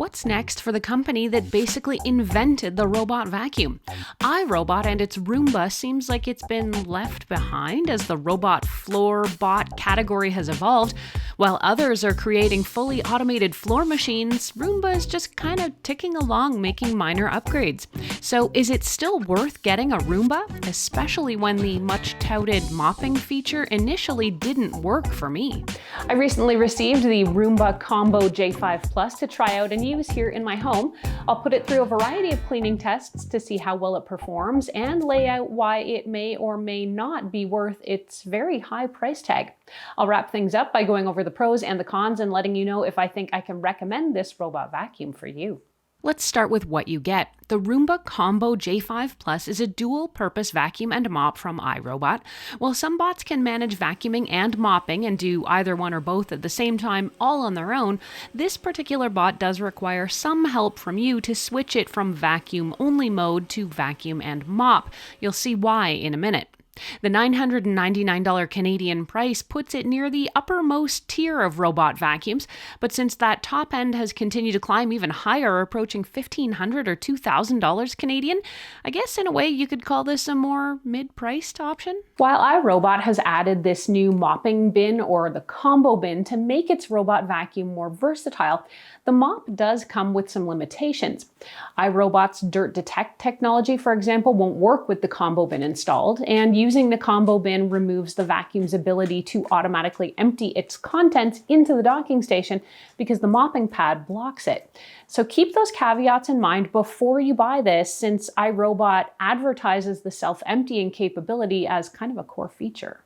what's next for the company that basically invented the robot vacuum? iRobot and its Roomba seems like it's been left behind as the robot floor bot category has evolved. While others are creating fully automated floor machines, Roomba is just kind of ticking along making minor upgrades. So is it still worth getting a Roomba? Especially when the much touted mopping feature initially didn't work for me. I recently received the Roomba Combo J5 Plus to try out and use here in my home. I'll put it through a variety of cleaning tests to see how well it performs and lay out why it may or may not be worth its very high price tag. I'll wrap things up by going over the pros and the cons and letting you know if I think I can recommend this robot vacuum for you. Let's start with what you get. The Roomba Combo J5 Plus is a dual-purpose vacuum and mop from iRobot. While some bots can manage vacuuming and mopping and do either one or both at the same time all on their own, this particular bot does require some help from you to switch it from vacuum-only mode to vacuum and mop. You'll see why in a minute. The $999 Canadian price puts it near the uppermost tier of robot vacuums, but since that top end has continued to climb even higher, approaching $1,500 or $2,000 Canadian, I guess in a way you could call this a more mid-priced option. While iRobot has added this new mopping bin or the combo bin to make its robot vacuum more versatile, the mop does come with some limitations. iRobot's Dirt Detect technology, for example, won't work with the combo bin installed, and using the combo bin removes the vacuum's ability to automatically empty its contents into the docking station because the mopping pad blocks it. So keep those caveats in mind before you buy this, since iRobot advertises the self-emptying capability as kind of a core feature.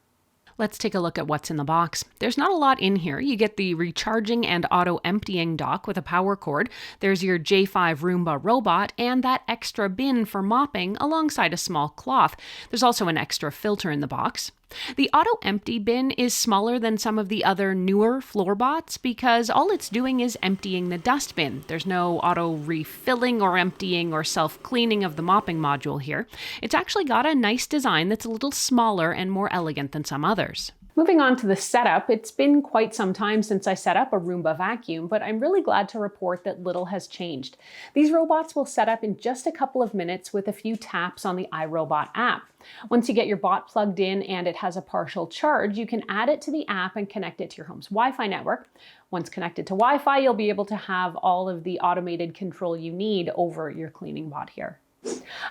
Let's take a look at what's in the box. There's not a lot in here. You get the recharging and auto-emptying dock with a power cord. There's your J5 Roomba robot and that extra bin for mopping alongside a small cloth. There's also an extra filter in the box. The auto-empty bin is smaller than some of the other newer floor bots because all it's doing is emptying the dust bin. There's no auto-refilling or emptying or self-cleaning of the mopping module here. It's actually got a nice design that's a little smaller and more elegant than some others. Moving on to the setup, it's been quite some time since I set up a Roomba vacuum, but I'm really glad to report that little has changed. These robots will set up in just a couple of minutes with a few taps on the iRobot app. Once you get your bot plugged in and it has a partial charge, you can add it to the app and connect it to your home's Wi-Fi network. Once connected to Wi-Fi, you'll be able to have all of the automated control you need over your cleaning bot here.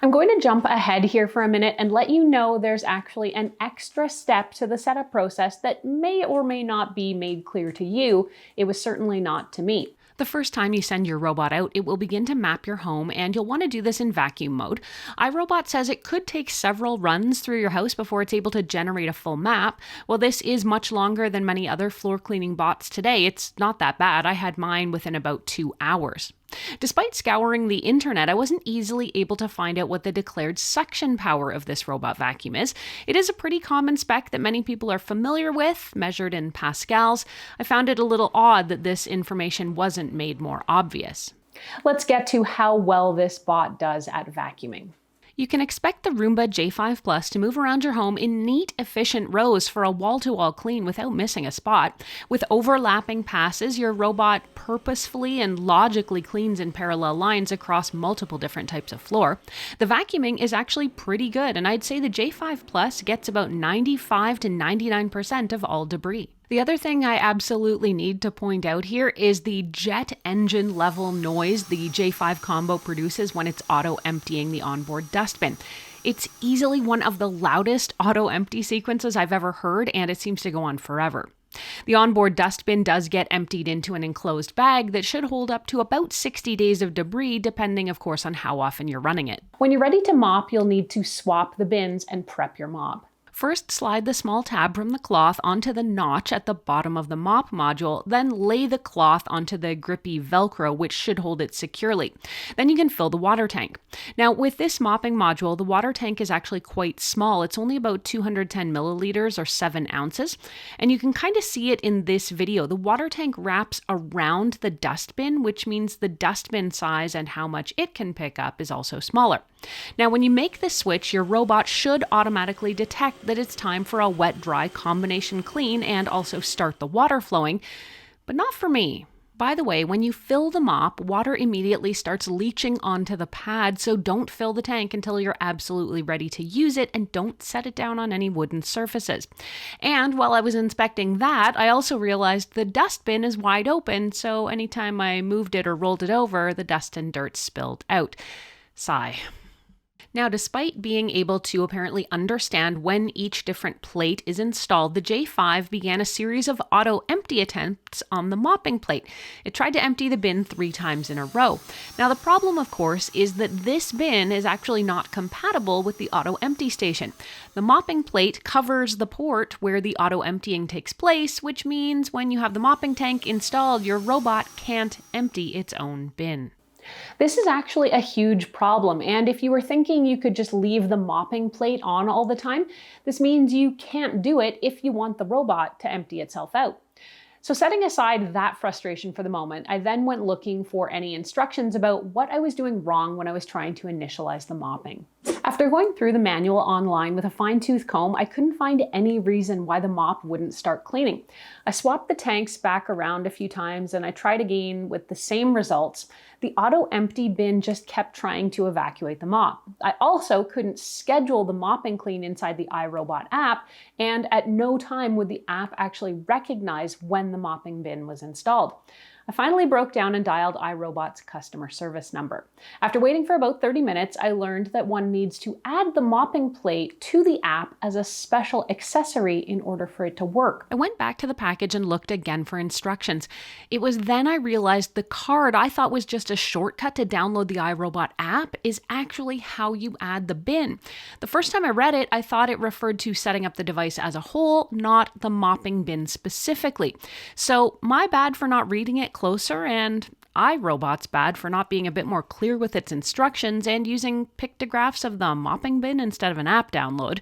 I'm going to jump ahead here for a minute and let you know there's actually an extra step to the setup process that may or may not be made clear to you. It was certainly not to me. The first time you send your robot out, it will begin to map your home, and you'll want to do this in vacuum mode. iRobot says it could take several runs through your house before it's able to generate a full map. Well, this is much longer than many other floor cleaning bots today. It's not that bad. I had mine within about 2 hours. Despite scouring the internet, I wasn't easily able to find out what the declared suction power of this robot vacuum is. It is a pretty common spec that many people are familiar with, measured in pascals. I found it a little odd that this information wasn't made more obvious. Let's get to how well this bot does at vacuuming. You can expect the Roomba J5 Plus to move around your home in neat, efficient rows for a wall-to-wall clean without missing a spot. With overlapping passes, your robot purposefully and logically cleans in parallel lines across multiple different types of floor. The vacuuming is actually pretty good, and I'd say the J5 Plus gets about 95 to 99% of all debris. The other thing I absolutely need to point out here is the jet engine level noise the J5 Combo produces when it's auto-emptying the onboard dustbin. It's easily one of the loudest auto-empty sequences I've ever heard, and it seems to go on forever. The onboard dustbin does get emptied into an enclosed bag that should hold up to about 60 days of debris, depending, of course, on how often you're running it. When you're ready to mop, you'll need to swap the bins and prep your mop. First, slide the small tab from the cloth onto the notch at the bottom of the mop module, then lay the cloth onto the grippy Velcro, which should hold it securely. Then you can fill the water tank. Now, with this mopping module, the water tank is actually quite small. It's only about 210 milliliters or 7 ounces, and you can kind of see it in this video. The water tank wraps around the dustbin, which means the dustbin size and how much it can pick up is also smaller. Now, when you make this switch, your robot should automatically detect that it's time for a wet-dry combination clean and also start the water flowing, but not for me. By the way, when you fill the mop, water immediately starts leaching onto the pad, so don't fill the tank until you're absolutely ready to use it, and don't set it down on any wooden surfaces. And while I was inspecting that, I also realized the dustbin is wide open, so anytime I moved it or rolled it over, the dust and dirt spilled out. Sigh. Now, despite being able to apparently understand when each different plate is installed, the J5 began a series of auto-empty attempts on the mopping plate. It tried to empty the bin 3 times in a row. Now, the problem, of course, is that this bin is actually not compatible with the auto-empty station. The mopping plate covers the port where the auto-emptying takes place, which means when you have the mopping tank installed, your robot can't empty its own bin. This is actually a huge problem, and if you were thinking you could just leave the mopping plate on all the time, this means you can't do it if you want the robot to empty itself out. So setting aside that frustration for the moment, I then went looking for any instructions about what I was doing wrong when I was trying to initialize the mopping. After going through the manual online with a fine-tooth comb, I couldn't find any reason why the mop wouldn't start cleaning. I swapped the tanks back around a few times and I tried again with the same results. The auto-empty bin just kept trying to evacuate the mop. I also couldn't schedule the mopping clean inside the iRobot app, and at no time would the app actually recognize when the mopping bin was installed. I finally broke down and dialed iRobot's customer service number. After waiting for about 30 minutes, I learned that one needs to add the mopping plate to the app as a special accessory in order for it to work. I went back to the package and looked again for instructions. It was then I realized the card I thought was just a shortcut to download the iRobot app is actually how you add the bin. The first time I read it, I thought it referred to setting up the device as a whole, not the mopping bin specifically. So my bad for not reading it closer, and iRobot's bad for not being a bit more clear with its instructions and using pictographs of the mopping bin instead of an app download.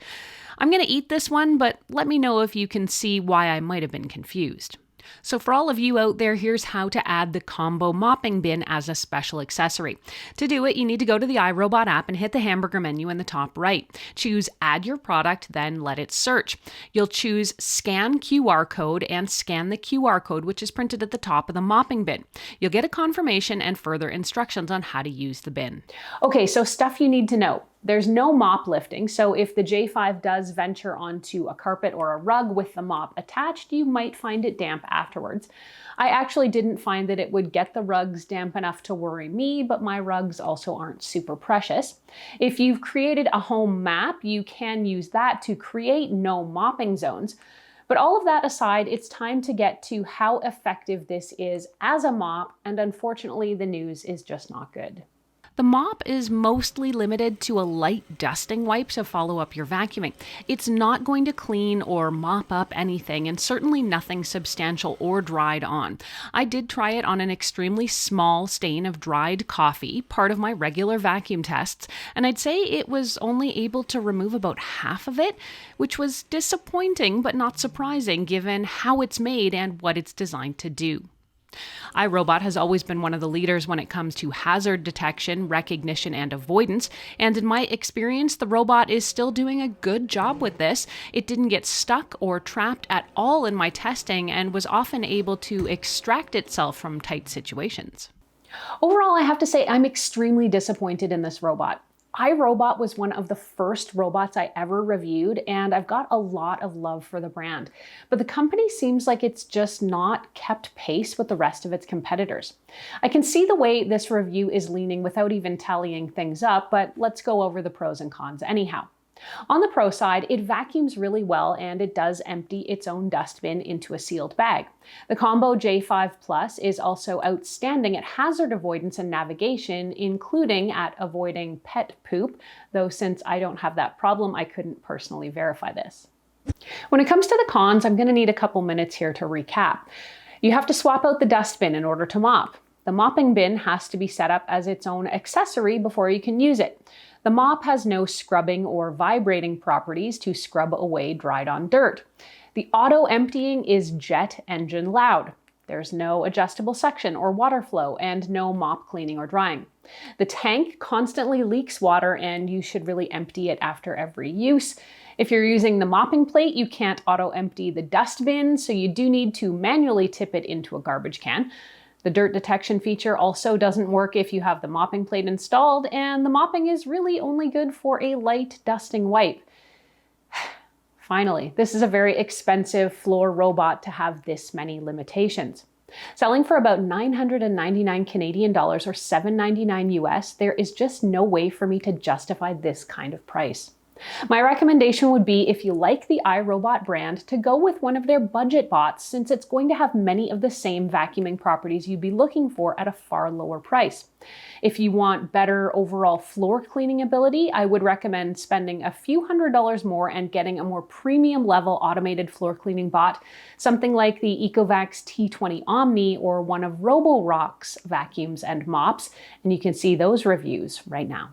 I'm going to eat this one, but let me know if you can see why I might have been confused. So for all of you out there, here's how to add the combo mopping bin as a special accessory. To do it, you need to go to the iRobot app and hit the hamburger menu in the top right. Choose Add Your Product, then let it search. You'll choose Scan QR Code and scan the QR code, which is printed at the top of the mopping bin. You'll get a confirmation and further instructions on how to use the bin. Okay, so stuff you need to know. There's no mop lifting, so if the J5 does venture onto a carpet or a rug with the mop attached, you might find it damp afterwards. I actually didn't find that it would get the rugs damp enough to worry me, but my rugs also aren't super precious. If you've created a home map, you can use that to create no mopping zones. But all of that aside, it's time to get to how effective this is as a mop, and unfortunately, the news is just not good. The mop is mostly limited to a light dusting wipe to follow up your vacuuming. It's not going to clean or mop up anything, and certainly nothing substantial or dried on. I did try it on an extremely small stain of dried coffee, part of my regular vacuum tests, and I'd say it was only able to remove about half of it, which was disappointing but not surprising given how it's made and what it's designed to do. iRobot has always been one of the leaders when it comes to hazard detection, recognition, and avoidance, and in my experience, the robot is still doing a good job with this. It didn't get stuck or trapped at all in my testing and was often able to extract itself from tight situations. Overall, I have to say I'm extremely disappointed in this robot. iRobot was one of the first robots I ever reviewed, and I've got a lot of love for the brand. But the company seems like it's just not kept pace with the rest of its competitors. I can see the way this review is leaning without even tallying things up, but let's go over the pros and cons anyhow. On the pro side, it vacuums really well and it does empty its own dustbin into a sealed bag. The Combo J5 Plus is also outstanding at hazard avoidance and navigation, including at avoiding pet poop, though since I don't have that problem, I couldn't personally verify this. When it comes to the cons, I'm going to need a couple minutes here to recap. You have to swap out the dustbin in order to mop. The mopping bin has to be set up as its own accessory before you can use it. The mop has no scrubbing or vibrating properties to scrub away dried-on dirt. The auto-emptying is jet engine loud. There's no adjustable suction or water flow and no mop cleaning or drying. The tank constantly leaks water and you should really empty it after every use. If you're using the mopping plate, you can't auto-empty the dustbin, so you do need to manually tip it into a garbage can. The dirt detection feature also doesn't work if you have the mopping plate installed, and the mopping is really only good for a light dusting wipe. Finally, this is a very expensive floor robot to have this many limitations. Selling for about 999 Canadian dollars or $7.99 US, there is just no way for me to justify this kind of price. My recommendation would be, if you like the iRobot brand, to go with one of their budget bots, since it's going to have many of the same vacuuming properties you'd be looking for at a far lower price. If you want better overall floor cleaning ability, I would recommend spending a few $100s more and getting a more premium level automated floor cleaning bot, something like the Ecovacs T20 Omni or one of Roborock's vacuums and mops, and you can see those reviews right now.